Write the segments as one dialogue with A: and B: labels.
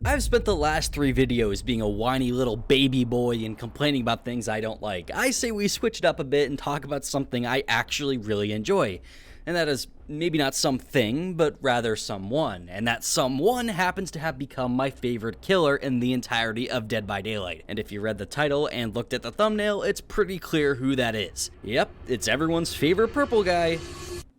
A: I've spent the last 3 videos being a whiny little baby boy and complaining about things I don't like. I say we switch it up a bit and talk about something I actually really enjoy. And that is maybe not something, but rather someone. And that someone happens to have become my favorite killer in the entirety of Dead by Daylight. And if you read the title and looked at the thumbnail, it's pretty clear who that is. Yep, it's everyone's favorite purple guy.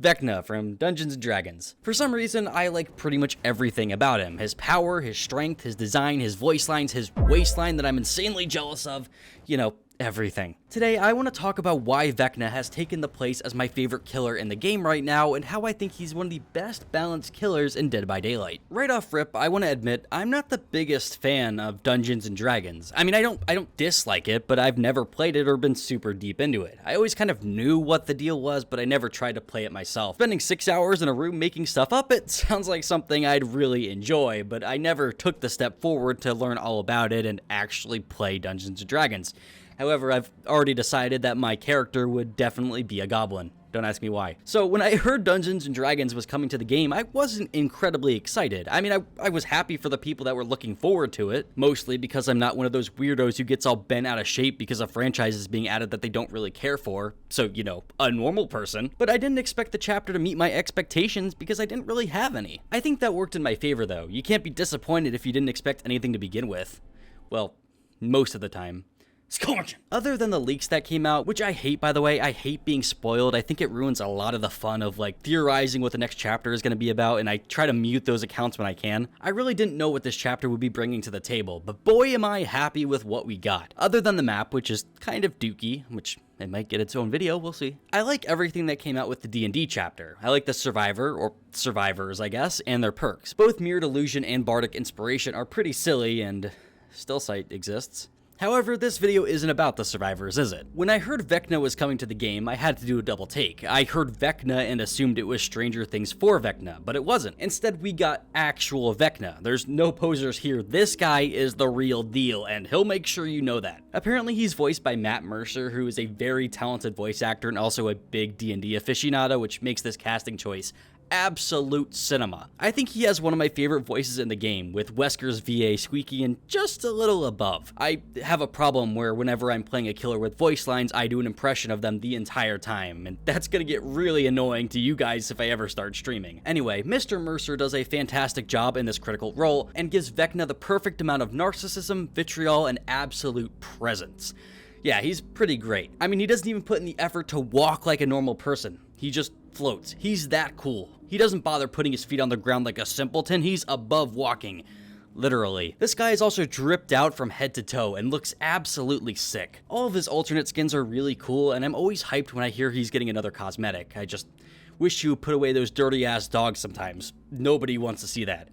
A: Vecna from Dungeons & Dragons. For some reason, I like pretty much everything about him. His power, his strength, his design, his voice lines, his waistline that I'm insanely jealous of. You know, everything. Today, I want to talk about why Vecna has taken the place as my favorite killer in the game right now, and how I think he's one of the best balanced killers in Dead by Daylight. Right off rip, I want to admit, I'm not the biggest fan of Dungeons & Dragons. I mean, I don't dislike it, but I've never played it or been super deep into it. I always kind of knew what the deal was, but I never tried to play it myself. Spending 6 hours in a room making stuff up, it sounds like something I'd really enjoy, but I never took the step forward to learn all about it and actually play Dungeons & Dragons. However, I've already decided that my character would definitely be a goblin. Don't ask me why. So when I heard Dungeons & Dragons was coming to the game, I wasn't incredibly excited. I mean, I was happy for the people that were looking forward to it, mostly because I'm not one of those weirdos who gets all bent out of shape because a franchise is being added that they don't really care for. So, you know, a normal person. But I didn't expect the chapter to meet my expectations because I didn't really have any. I think that worked in my favor though. You can't be disappointed if you didn't expect anything to begin with. Well, most of the time. Scorpion. Other than the leaks that came out, which I hate by the way, I hate being spoiled. I think it ruins a lot of the fun of like theorizing what the next chapter is going to be about, and I try to mute those accounts when I can. I really didn't know what this chapter would be bringing to the table, but boy am I happy with what we got. Other than the map, which is kind of dookie, which it might get its own video, we'll see. I like everything that came out with the D&D chapter. I like the Survivor, or Survivors I guess, and their perks. Both Mirrored Illusion and Bardic Inspiration are pretty silly, and Still Sight exists. However, this video isn't about the survivors, is it? When I heard Vecna was coming to the game, I had to do a double take. I heard Vecna and assumed it was Stranger Things for Vecna, but it wasn't. Instead, we got actual Vecna. There's no posers here. This guy is the real deal, and he'll make sure you know that. Apparently, he's voiced by Matt Mercer, who is a very talented voice actor and also a big D&D aficionado, which makes this casting choice absolute cinema. I think he has one of my favorite voices in the game, with Wesker's VA squeaky and just a little above. I have a problem where whenever I'm playing a killer with voice lines, I do an impression of them the entire time, and that's gonna get really annoying to you guys if I ever start streaming. Anyway, Mr. Mercer does a fantastic job in this critical role, and gives Vecna the perfect amount of narcissism, vitriol, and absolute presence. Yeah, he's pretty great. I mean, he doesn't even put in the effort to walk like a normal person. He just floats. He's that cool. He doesn't bother putting his feet on the ground like a simpleton. He's above walking. Literally. This guy is also dripped out from head to toe and looks absolutely sick. All of his alternate skins are really cool, and I'm always hyped when I hear he's getting another cosmetic. I just wish you would put away those dirty ass dogs sometimes. Nobody wants to see that.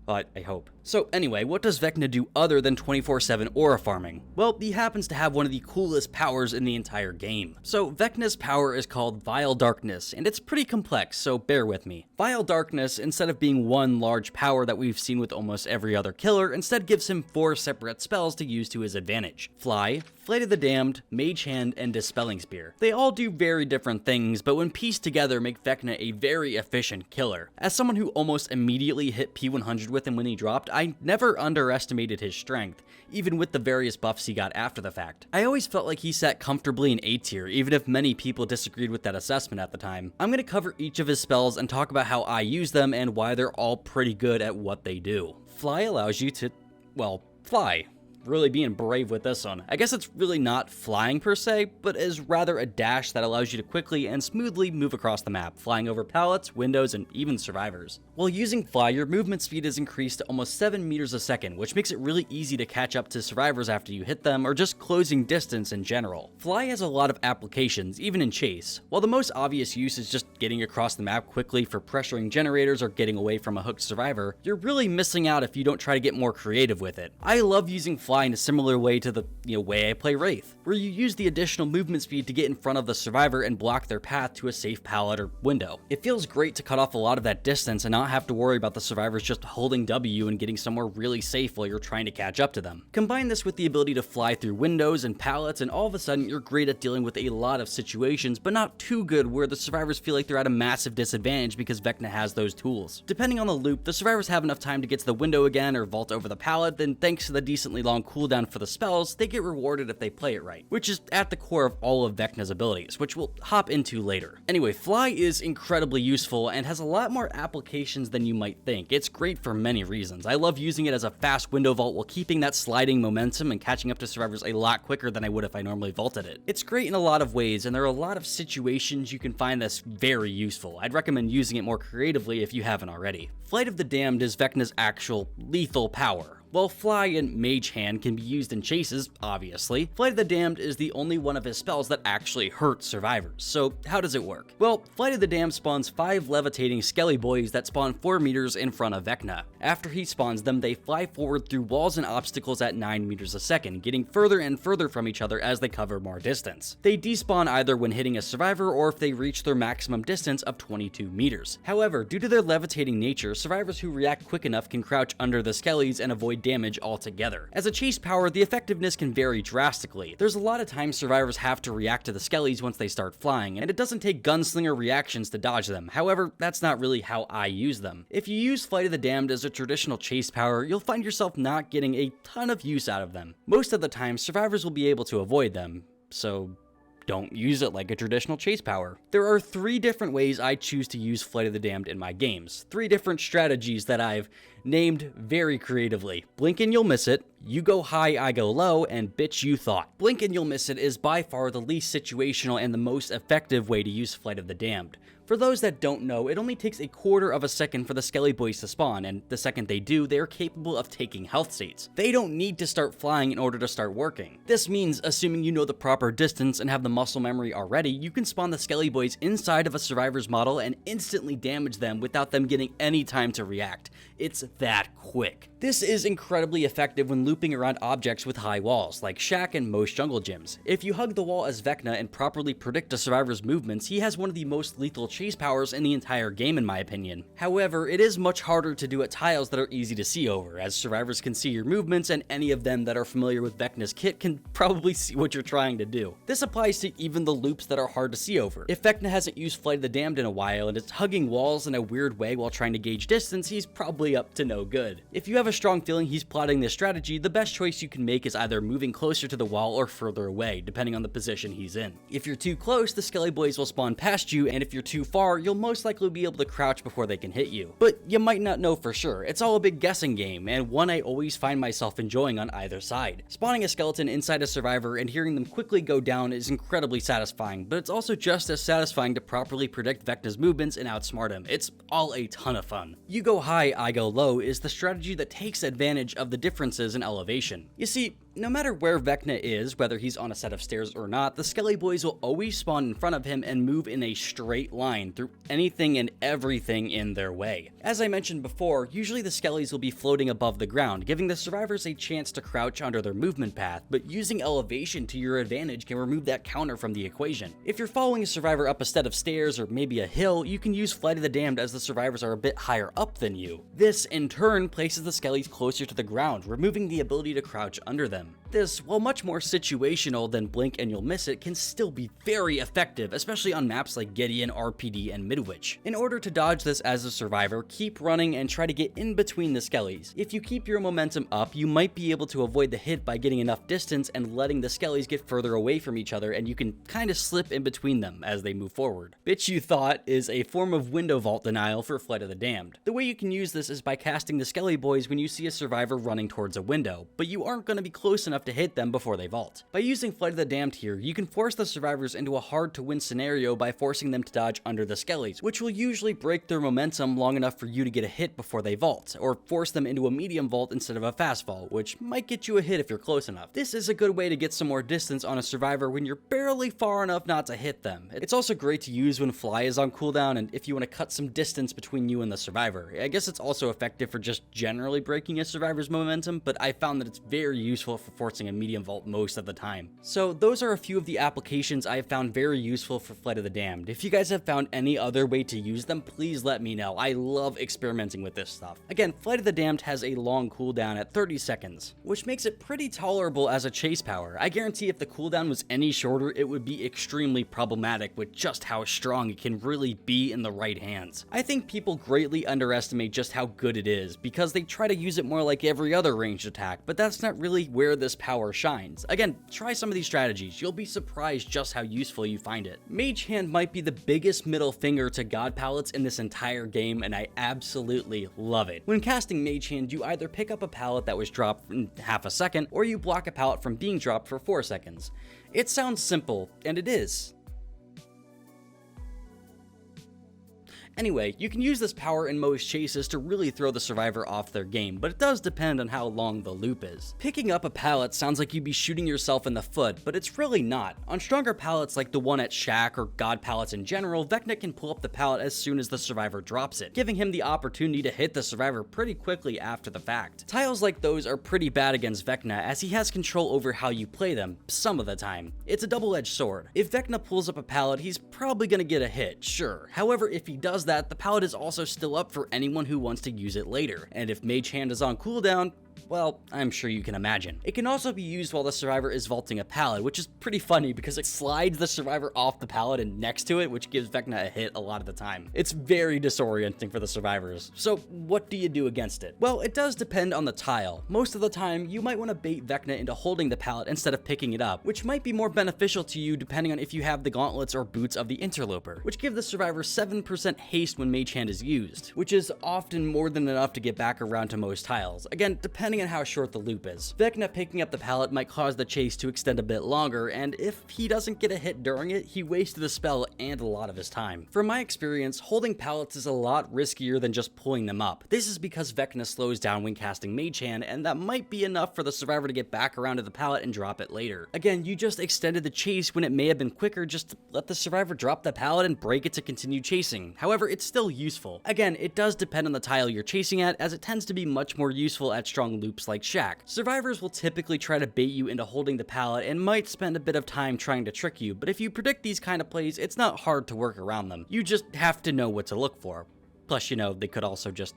A: But I hope. So anyway, what does Vecna do other than 24/7 aura farming? Well, he happens to have one of the coolest powers in the entire game. So Vecna's power is called Vile Darkness, and it's pretty complex, so bear with me. Vile Darkness, instead of being one large power that we've seen with almost every other killer, instead gives him 4 separate spells to use to his advantage. Fly, Flight of the Damned, Mage Hand, and Dispelling Sphere. They all do very different things, but when pieced together make Vecna a very efficient killer. As someone who almost immediately hit P100 with him when he dropped, I never underestimated his strength, even with the various buffs he got after the fact. I always felt like he sat comfortably in A tier, even if many people disagreed with that assessment at the time. I'm going to cover each of his spells and talk about how I use them and why they're all pretty good at what they do. Fly allows you to, well, fly. Really being brave with this one. I guess it's really not flying per se, but is rather a dash that allows you to quickly and smoothly move across the map, flying over pallets, windows, and even survivors. While using Fly, your movement speed is increased to almost 7 meters a second, which makes it really easy to catch up to survivors after you hit them, or just closing distance in general. Fly has a lot of applications, even in chase. While the most obvious use is just getting across the map quickly for pressuring generators or getting away from a hooked survivor, you're really missing out if you don't try to get more creative with it. I love using Fly Fly in a similar way to the way I play Wraith, where you use the additional movement speed to get in front of the survivor and block their path to a safe pallet or window. It feels great to cut off a lot of that distance and not have to worry about the survivors just holding W and getting somewhere really safe while you're trying to catch up to them. Combine this with the ability to fly through windows and pallets, and all of a sudden you're great at dealing with a lot of situations, but not too good where the survivors feel like they're at a massive disadvantage because Vecna has those tools. Depending on the loop, the survivors have enough time to get to the window again or vault over the pallet, then thanks to the decently long cooldown for the spells, they get rewarded if they play it right, which is at the core of all of Vecna's abilities, which we'll hop into later. Anyway, Fly is incredibly useful and has a lot more applications than you might think. It's great for many reasons. I love using it as a fast window vault while keeping that sliding momentum and catching up to survivors a lot quicker than I would if I normally vaulted it. It's great in a lot of ways, and there are a lot of situations you can find this very useful. I'd recommend using it more creatively if you haven't already. Flight of the Damned is Vecna's actual lethal power. While Fly and Mage Hand can be used in chases, obviously, Flight of the Damned is the only one of his spells that actually hurt survivors. So how does it work? Well, Flight of the Damned spawns 5 levitating skelly boys that spawn 4 meters in front of Vecna. After he spawns them, they fly forward through walls and obstacles at 9 meters a second, getting further and further from each other as they cover more distance. They despawn either when hitting a survivor or if they reach their maximum distance of 22 meters. However, due to their levitating nature, survivors who react quick enough can crouch under the skellies and avoid damage altogether. As a chase power, the effectiveness can vary drastically. There's a lot of times survivors have to react to the skellies once they start flying, and it doesn't take gunslinger reactions to dodge them. However, that's not really how I use them. If you use Flight of the Damned as a traditional chase power, you'll find yourself not getting a ton of use out of them. Most of the time, survivors will be able to avoid them, so don't use it like a traditional chase power. There are 3 different ways I choose to use Flight of the Damned in my games. 3 different strategies that I've named very creatively. Blink and you'll miss it, you go high, I go low, and bitch you thought. Blink and you'll miss it is by far the least situational and the most effective way to use Flight of the Damned. For those that don't know, it only takes a quarter of a second for the Skelly Boys to spawn, and the second they do, they are capable of taking health states. They don't need to start flying in order to start working. This means, assuming you know the proper distance and have the muscle memory already, you can spawn the Skelly Boys inside of a survivor's model and instantly damage them without them getting any time to react. It's that quick. This is incredibly effective when looping around objects with high walls, like Shack and most jungle gyms. If you hug the wall as Vecna and properly predict a survivor's movements, he has one of the most lethal chase powers in the entire game in my opinion. However, it is much harder to do at tiles that are easy to see over, as survivors can see your movements and any of them that are familiar with Vecna's kit can probably see what you're trying to do. This applies to even the loops that are hard to see over. If Vecna hasn't used Flight of the Damned in a while and is hugging walls in a weird way while trying to gauge distance, he's probably up to no good. If you have a strong feeling he's plotting this strategy, the best choice you can make is either moving closer to the wall or further away, depending on the position he's in. If you're too close, the Skelly Boys will spawn past you, and if you're too far, you'll most likely be able to crouch before they can hit you. But you might not know for sure. It's all a big guessing game, and one I always find myself enjoying on either side. Spawning a skeleton inside a survivor and hearing them quickly go down is incredibly satisfying, but it's also just as satisfying to properly predict Vecna's movements and outsmart him. It's all a ton of fun. You go high, I go low is the strategy that takes advantage of the differences in elevation. You see, no matter where Vecna is, whether he's on a set of stairs or not, the Skelly Boys will always spawn in front of him and move in a straight line through anything and everything in their way. As I mentioned before, usually the Skellies will be floating above the ground, giving the survivors a chance to crouch under their movement path, but using elevation to your advantage can remove that counter from the equation. If you're following a survivor up a set of stairs or maybe a hill, you can use Flight of the Damned as the survivors are a bit higher up than you. This, in turn, places the Skellies closer to the ground, removing the ability to crouch under them. This, while much more situational than Blink and You'll Miss It, can still be very effective, especially on maps like Gideon, RPD, and Midwich. In order to dodge this as a survivor, keep running and try to get in between the Skellies. If you keep your momentum up, you might be able to avoid the hit by getting enough distance and letting the Skellies get further away from each other, and you can kind of slip in between them as they move forward. Bitch You Thought is a form of window vault denial for Flight of the Damned. The way you can use this is by casting the Skelly Boys when you see a survivor running towards a window, but you aren't going to be close enough enough to hit them before they vault. By using Flight of the Damned here, you can force the survivors into a hard to win scenario by forcing them to dodge under the skellies, which will usually break their momentum long enough for you to get a hit before they vault, or force them into a medium vault instead of a fast vault, which might get you a hit if you're close enough. This is a good way to get some more distance on a survivor when you're barely far enough not to hit them. It's also great to use when Fly is on cooldown and if you want to cut some distance between you and the survivor. I guess it's also effective for just generally breaking a survivor's momentum, but I found that it's very useful for forcing a medium vault most of the time. So those are a few of the applications I have found very useful for Flight of the Damned. If you guys have found any other way to use them, please let me know. I love experimenting with this stuff. Again, Flight of the Damned has a long cooldown at 30 seconds, which makes it pretty tolerable as a chase power. I guarantee if the cooldown was any shorter, it would be extremely problematic with just how strong it can really be in the right hands. I think people greatly underestimate just how good it is because they try to use it more like every other ranged attack, but that's not really where this power shines. Again, try some of these strategies. You'll be surprised just how useful you find it. Mage Hand might be the biggest middle finger to god palettes in this entire game, and I absolutely love it. When casting Mage Hand, you either pick up a pallet that was dropped in half a second, or you block a pallet from being dropped for 4 seconds. It sounds simple, and it is. Anyway, you can use this power in most chases to really throw the survivor off their game, but it does depend on how long the loop is. Picking up a pallet sounds like you'd be shooting yourself in the foot, but it's really not. On stronger pallets like the one at Shack or god pallets in general, Vecna can pull up the pallet as soon as the survivor drops it, giving him the opportunity to hit the survivor pretty quickly after the fact. Tiles like those are pretty bad against Vecna as he has control over how you play them, some of the time. It's a double-edged sword. If Vecna pulls up a pallet, he's probably gonna get a hit, sure. However, if he does that, the pallet is also still up for anyone who wants to use it later, and if Mage Hand is on cooldown, well, I'm sure you can imagine. It can also be used while the survivor is vaulting a pallet, which is pretty funny because it slides the survivor off the pallet and next to it, which gives Vecna a hit a lot of the time. It's very disorienting for the survivors. So what do you do against it? Well, it does depend on the tile. Most of the time, you might want to bait Vecna into holding the pallet instead of picking it up, which might be more beneficial to you depending on if you have the gauntlets or boots of the interloper, which give the survivor 7% haste when Mage Hand is used, which is often more than enough to get back around to most tiles. Again, depending on how short the loop is. Vecna picking up the pallet might cause the chase to extend a bit longer, and if he doesn't get a hit during it, he wasted the spell and a lot of his time. From my experience, holding pallets is a lot riskier than just pulling them up. This is because Vecna slows down when casting Mage Hand, and that might be enough for the survivor to get back around to the pallet and drop it later. Again, you just extended the chase when it may have been quicker just to let the survivor drop the pallet and break it to continue chasing. However, it's still useful. Again, it does depend on the tile you're chasing at, as it tends to be much more useful at strong loops like Shack. Survivors will typically try to bait you into holding the pallet and might spend a bit of time trying to trick you, but if you predict these kind of plays, it's not hard to work around them. You just have to know what to look for. Plus, you know, they could also just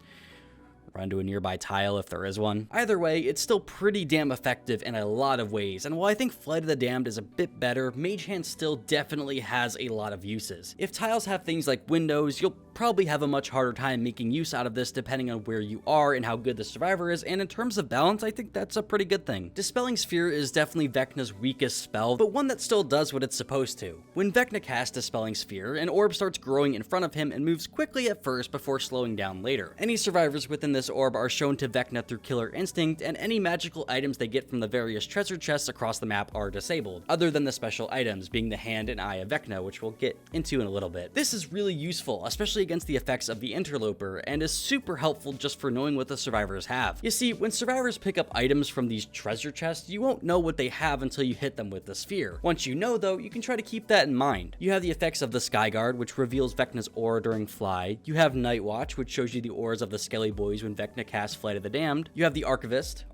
A: run to a nearby tile if there is one. Either way, it's still pretty damn effective in a lot of ways, and while I think Flight of the Damned is a bit better, Mage Hand still definitely has a lot of uses. If tiles have things like windows, you'll probably have a much harder time making use out of this depending on where you are and how good the survivor is, and in terms of balance, I think that's a pretty good thing. Dispelling Sphere is definitely Vecna's weakest spell, but one that still does what it's supposed to. When Vecna casts Dispelling Sphere, an orb starts growing in front of him and moves quickly at first before slowing down later. Any survivors within this orb are shown to Vecna through Killer Instinct, and any magical items they get from the various treasure chests across the map are disabled, other than the special items, being the hand and eye of Vecna, which we'll get into in a little bit. This is really useful, especially against the effects of the interloper, and is super helpful just for knowing what the survivors have. You see, when survivors pick up items from these treasure chests, you won't know what they have until you hit them with the sphere. Once you know though, you can try to keep that in mind. You have the effects of the Skyguard, which reveals Vecna's aura during Fly. You have Night Watch, which shows you the auras of the Skelly Boys when Vecna casts Flight of the Damned. You have the Archivist?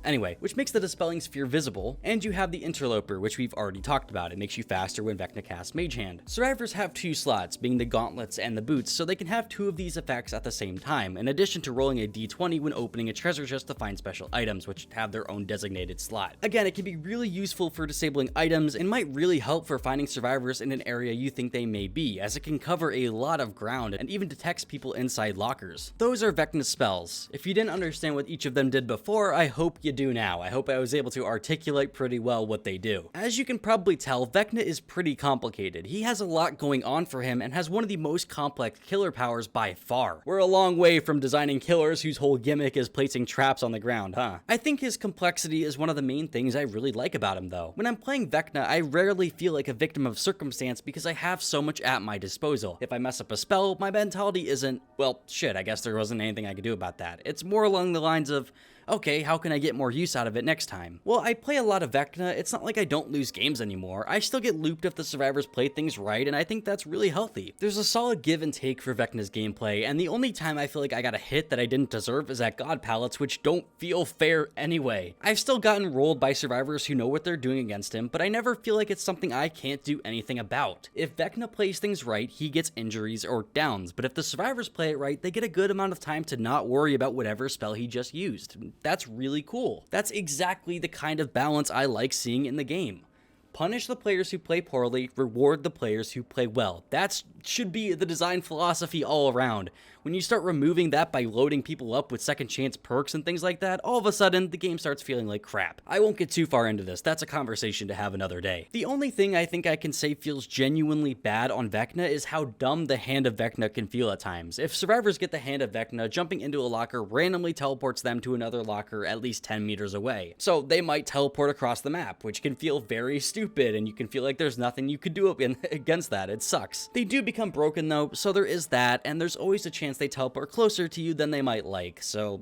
A: Anyway, which makes the Dispelling Sphere visible. And you have the Interloper, which we've already talked about. It makes you faster when Vecna casts Mage Hand. Survivors have 2 slots, being the gauntlets and the boots, so they can have 2 of these effects at the same time, in addition to rolling a d20 when opening a treasure chest to find special items, which have their own designated slot. Again, it can be really useful for disabling items and might really help for finding survivors in an area you think they may be, as it can cover a lot of ground and even detects people inside lockers. Though those are Vecna's spells. If you didn't understand what each of them did before, I hope you do now. I hope I was able to articulate pretty well what they do. As you can probably tell, Vecna is pretty complicated. He has a lot going on for him and has one of the most complex killer powers by far. We're a long way from designing killers whose whole gimmick is placing traps on the ground, huh? I think his complexity is one of the main things I really like about him though. When I'm playing Vecna, I rarely feel like a victim of circumstance because I have so much at my disposal. If I mess up a spell, my mentality isn't, well, shit, I guess there wasn't anything I could do about that. It's more along the lines of, okay, how can I get more use out of it next time? Well, I play a lot of Vecna. It's not like I don't lose games anymore. I still get looped if the survivors play things right, and I think that's really healthy. There's a solid give and take for Vecna's gameplay, and the only time I feel like I got a hit that I didn't deserve is at God Palettes, which don't feel fair anyway. I've still gotten rolled by survivors who know what they're doing against him, but I never feel like it's something I can't do anything about. If Vecna plays things right, he gets injuries or downs, but if the survivors play it right, they get a good amount of time to not worry about whatever spell he just used. That's really cool. That's exactly the kind of balance I like seeing in the game. Punish the players who play poorly, reward the players who play well. That should be the design philosophy all around. When you start removing that by loading people up with second chance perks and things like that, all of a sudden the game starts feeling like crap. I won't get too far into this, that's a conversation to have another day. The only thing I think I can say feels genuinely bad on Vecna is how dumb the Hand of Vecna can feel at times. If survivors get the Hand of Vecna, jumping into a locker randomly teleports them to another locker at least 10 meters away. So they might teleport across the map, which can feel very stupid, and you can feel like there's nothing you could do against that. It sucks. They do become broken though, so there is that, and there's always a chance they teleport closer to you than they might like, so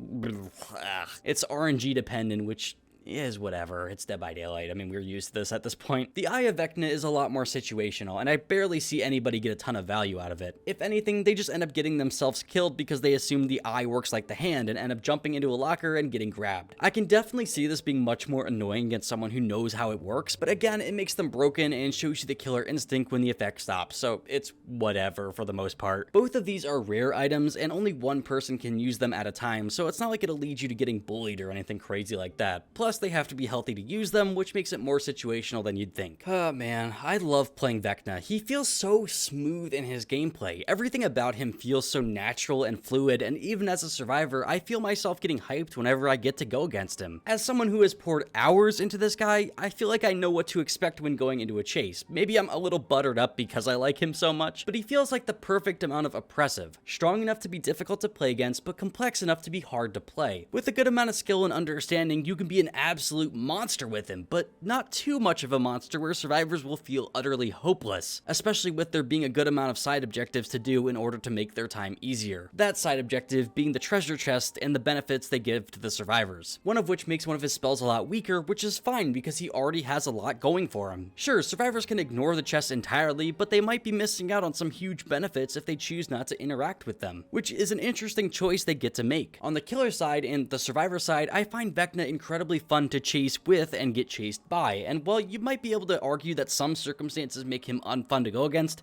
A: it's RNG dependent, which is whatever. It's Dead by Daylight. I mean, we're used to this at this point. The Eye of Vecna is a lot more situational, and I barely see anybody get a ton of value out of it. If anything, they just end up getting themselves killed because they assume the eye works like the hand and end up jumping into a locker and getting grabbed. I can definitely see this being much more annoying against someone who knows how it works, but again, it makes them broken and shows you the killer instinct when the effect stops, so it's whatever for the most part. Both of these are rare items, and only one person can use them at a time, so it's not like it'll lead you to getting bullied or anything crazy like that. Plus, they have to be healthy to use them, which makes it more situational than you'd think. Oh man, I love playing Vecna. He feels so smooth in his gameplay. Everything about him feels so natural and fluid, and even as a survivor, I feel myself getting hyped whenever I get to go against him. As someone who has poured hours into this guy, I feel like I know what to expect when going into a chase. Maybe I'm a little buttered up because I like him so much, but he feels like the perfect amount of oppressive. Strong enough to be difficult to play against, but complex enough to be hard to play. With a good amount of skill and understanding, you can be an absolute monster with him, but not too much of a monster where survivors will feel utterly hopeless, especially with there being a good amount of side objectives to do in order to make their time easier. That side objective being the treasure chest and the benefits they give to the survivors, one of which makes one of his spells a lot weaker, which is fine because he already has a lot going for him. Sure, survivors can ignore the chest entirely, but they might be missing out on some huge benefits if they choose not to interact with them, which is an interesting choice they get to make. On the killer side and the survivor side, I find Vecna incredibly fun to chase with and get chased by, and while you might be able to argue that some circumstances make him unfun to go against,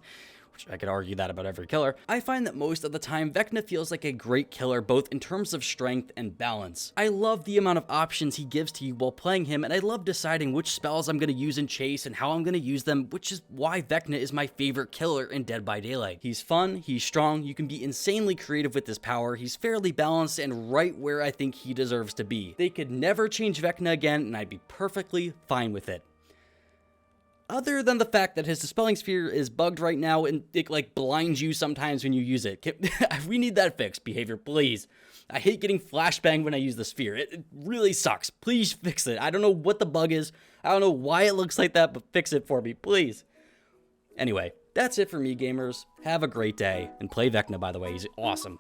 A: which I could argue that about every killer, I find that most of the time Vecna feels like a great killer both in terms of strength and balance. I love the amount of options he gives to you while playing him, and I love deciding which spells I'm going to use in chase and how I'm going to use them, which is why Vecna is my favorite killer in Dead by Daylight. He's fun, he's strong, you can be insanely creative with his power, he's fairly balanced and right where I think he deserves to be. They could never change Vecna again, and I'd be perfectly fine with it. Other than the fact that his Dispelling Sphere is bugged right now and it like blinds you sometimes when you use it. We need that fixed, behavior, please. I hate getting flashbanged when I use the sphere. It really sucks. Please fix it. I don't know what the bug is. I don't know why it looks like that, but fix it for me, please. Anyway, that's it for me, gamers. Have a great day. And play Vecna, by the way. He's awesome.